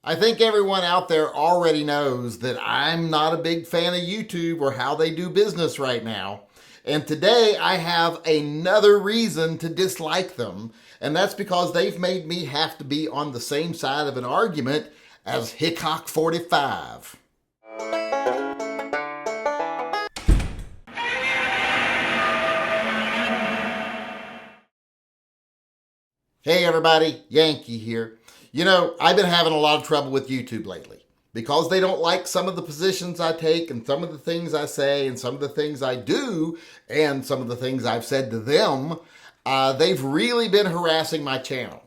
I think everyone out there already knows that I'm not a big fan of YouTube or how they do business right now. And today I have another reason to dislike them, and that's because they've made me have to be on the same side of an argument as Hickok45. Hey everybody, Yankee here. You know, I've been having a lot of trouble with YouTube lately because they don't like some of the positions I take and some of the things I say and some of the things I do and some of the things I've said to them. They've really been harassing my channel.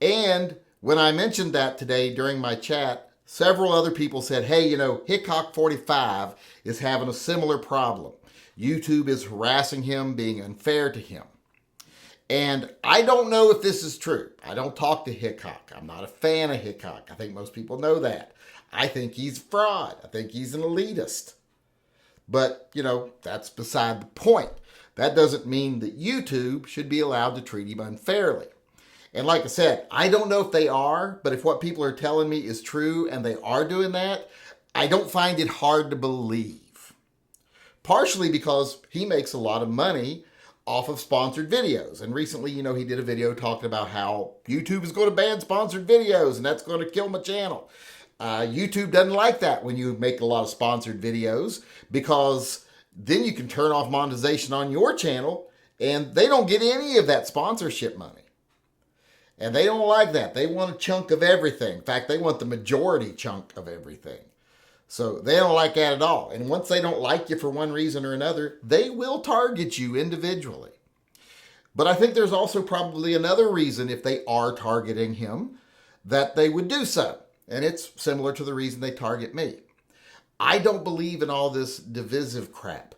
And when I mentioned that today during my chat, several other people said, hey, you know, Hickok45 is having a similar problem. YouTube is harassing him, being unfair to him. And I don't know if this is true. I don't talk to Hickok. I'm not a fan of Hickok. I think most people know that. I think he's a fraud. I think he's an elitist. But, you know, that's beside the point. That doesn't mean that YouTube should be allowed to treat him unfairly. And like I said, I don't know if they are, but if what people are telling me is true and they are doing that, I don't find it hard to believe. Partially because he makes a lot of money off of sponsored videos. And recently, you know, he did a video talking about how YouTube is going to ban sponsored videos and that's going to kill my channel. YouTube doesn't like that when you make a lot of sponsored videos because then you can turn off monetization on your channel and they don't get any of that sponsorship money. And they don't like that. They want a chunk of everything. In fact, they want the majority chunk of everything. So they don't like that at all. And once they don't like you for one reason or another, they will target you individually. But I think there's also probably another reason, if they are targeting him, that they would do so. And it's similar to the reason they target me. I don't believe in all this divisive crap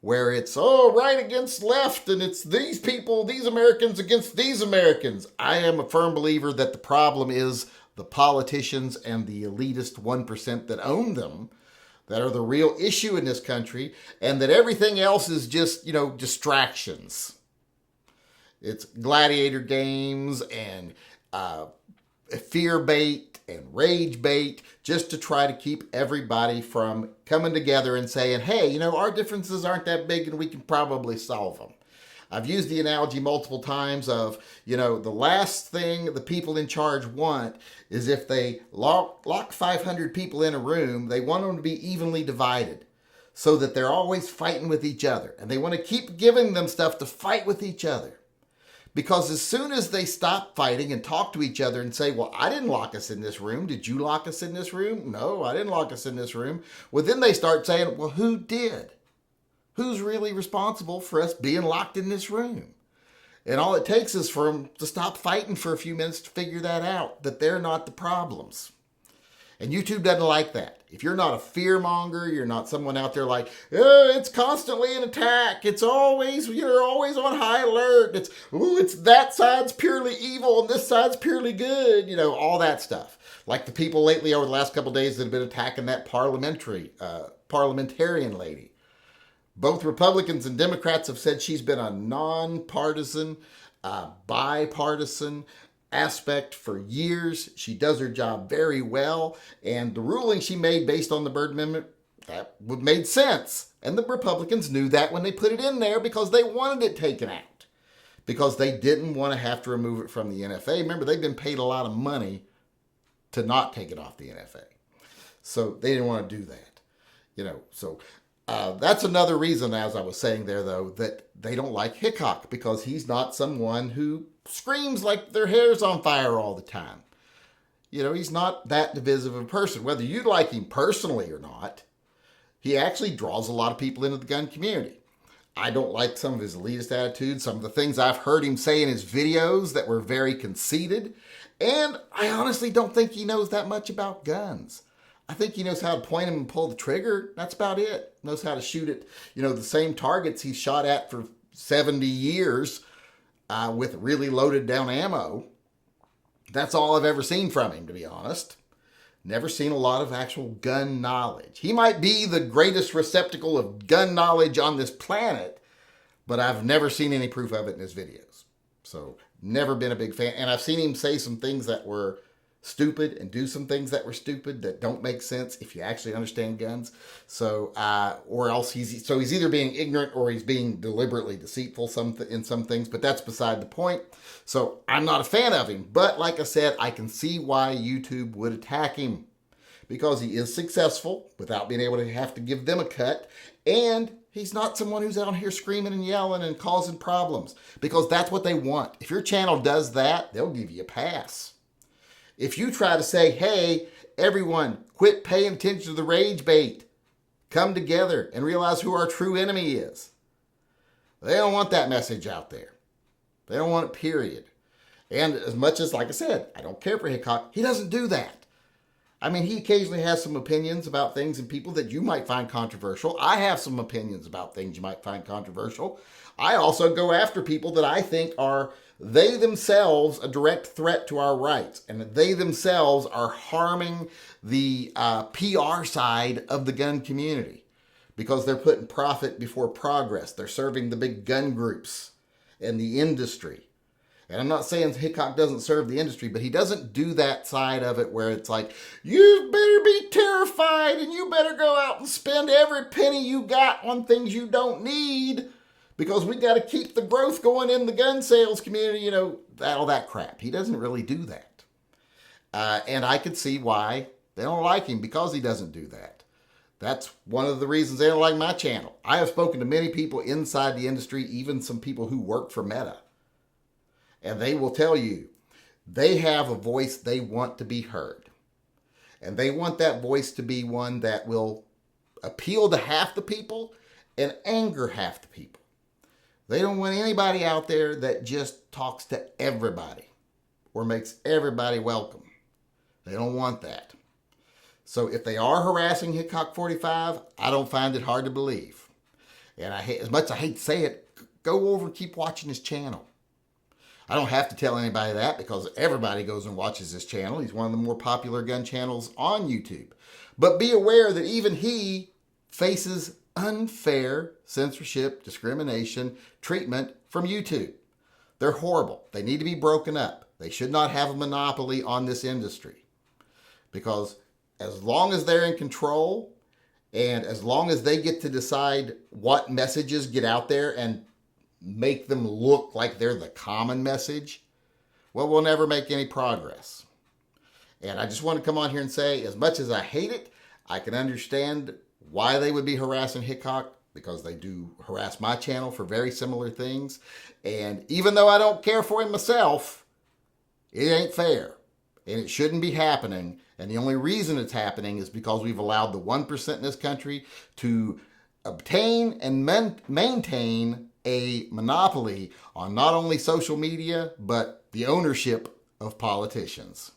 where it's, oh, right against left and it's these people, these Americans against these Americans. I am a firm believer that the problem is the politicians and the elitist 1% that own them, that are the real issue in this country, and that everything else is just, you know, distractions. It's gladiator games and fear bait and rage bait just to try to keep everybody from coming together and saying, hey, you know, our differences aren't that big and we can probably solve them. I've used the analogy multiple times of, you know, the last thing the people in charge want is if they lock 500 people in a room, they want them to be evenly divided so that they're always fighting with each other. And they want to keep giving them stuff to fight with each other. Because as soon as they stop fighting and talk to each other and say, well, I didn't lock us in this room. Did you lock us in this room? No, I didn't lock us in this room. Well, then they start saying, well, who did? Who's really responsible for us being locked in this room? And all it takes is for them to stop fighting for a few minutes to figure that out, that they're not the problems. And YouTube doesn't like that. If you're not a fear monger, you're not someone out there like, oh, it's constantly an attack. It's always, you're always on high alert. It's that side's purely evil and this side's purely good. You know, all that stuff. Like the people lately over the last couple of days that have been attacking that parliamentarian lady. Both Republicans and Democrats have said she's been a nonpartisan, bipartisan aspect for years. She does her job very well. And the ruling she made based on the Byrd Amendment, that made sense. And the Republicans knew that when they put it in there because they wanted it taken out. Because they didn't want to have to remove it from the NFA. Remember, they've been paid a lot of money to not take it off the NFA. So they didn't want to do that. You know, so that's another reason, as I was saying there, though, that they don't like Hickok, because he's not someone who screams like their hair's on fire all the time. You know, he's not that divisive of a person. Whether you like him personally or not, he actually draws a lot of people into the gun community. I don't like some of his elitist attitudes, some of the things I've heard him say in his videos that were very conceited, and I honestly don't think he knows that much about guns. I think he knows how to point him and pull the trigger. That's about it. Knows how to shoot at, you know, the same targets he's shot at for 70 years with really loaded down ammo. That's all I've ever seen from him, to be honest. Never seen a lot of actual gun knowledge. He might be the greatest receptacle of gun knowledge on this planet, but I've never seen any proof of it in his videos. So never been a big fan. And I've seen him say some things that were stupid and do some things that were stupid that don't make sense if you actually understand guns. So, or else he's either being ignorant or he's being deliberately deceitful in some things, but that's beside the point. So I'm not a fan of him, but like I said, I can see why YouTube would attack him, because he is successful without being able to have to give them a cut, and he's not someone who's out here screaming and yelling and causing problems, because that's what they want. If your channel does that, they'll give you a pass. If you try to say, hey, everyone, quit paying attention to the rage bait, come together and realize who our true enemy is, they don't want that message out there. They don't want it, period. And as much as, like I said, I don't care for Hickok, he doesn't do that. I mean, he occasionally has some opinions about things and people that you might find controversial. I have some opinions about things you might find controversial. I also go after people that I think are, they themselves, a direct threat to our rights, and that they themselves are harming the PR side of the gun community, because they're putting profit before progress. They're serving the big gun groups and the industry. And I'm not saying Hickok doesn't serve the industry, but he doesn't do that side of it where it's like, you better be terrified and you better go out and spend every penny you got on things you don't need, because we got to keep the growth going in the gun sales community, you know, all that crap. He doesn't really do that. And I could see why they don't like him, because he doesn't do that. That's one of the reasons they don't like my channel. I have spoken to many people inside the industry, even some people who work for Meta. And they will tell you they have a voice they want to be heard. And they want that voice to be one that will appeal to half the people and anger half the people. They don't want anybody out there that just talks to everybody or makes everybody welcome. They don't want that. So if they are harassing Hickok45, I don't find it hard to believe. And as much as I hate to say it, go over and keep watching his channel. I don't have to tell anybody that, because everybody goes and watches his channel. He's one of the more popular gun channels on YouTube. But be aware that even he faces unfair censorship, discrimination, treatment from YouTube. They're horrible. They need to be broken up. They should not have a monopoly on this industry, because as long as they're in control and as long as they get to decide what messages get out there and make them look like they're the common message, well, we'll never make any progress. And I just want to come on here and say, as much as I hate it, I can understand why they would be harassing Hickok, because they do harass my channel for very similar things. And even though I don't care for him myself, it ain't fair. And it shouldn't be happening. And the only reason it's happening is because we've allowed the 1% in this country to obtain and maintain a monopoly on not only social media, but the ownership of politicians.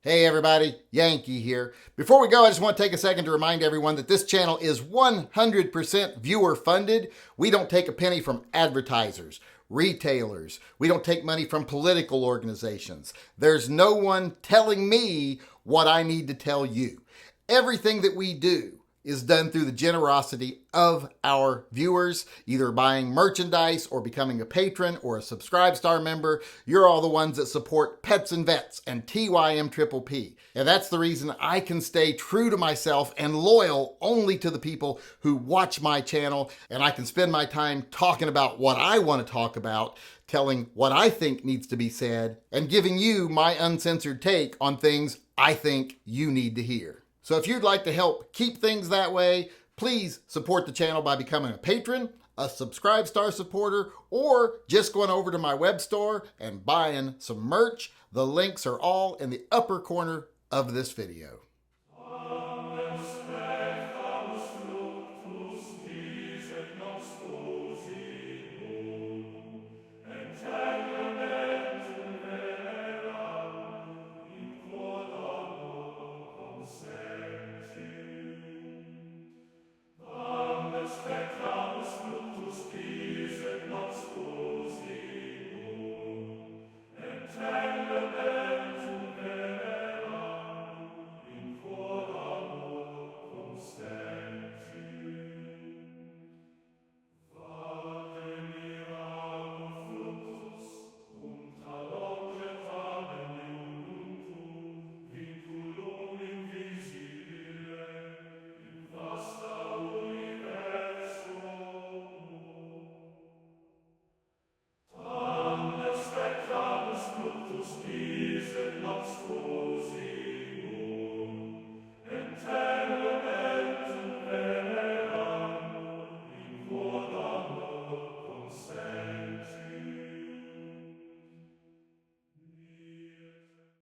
Hey everybody, Yankee here. Before we go, I just want to take a second to remind everyone that this channel is 100% viewer funded. We don't take a penny from advertisers, retailers. We don't take money from political organizations. There's no one telling me what I need to tell you. Everything that we do is done through the generosity of our viewers, either buying merchandise or becoming a patron or a Subscribe Star member. You're all the ones that support Pets and Vets and TYMP. And that's the reason I can stay true to myself and loyal only to the people who watch my channel. And I can spend my time talking about what I want to talk about, telling what I think needs to be said, and giving you my uncensored take on things I think you need to hear. So if you'd like to help keep things that way, please support the channel by becoming a patron, a Subscribe Star supporter, or just going over to my web store and buying some merch. The links are all in the upper corner of this video. for the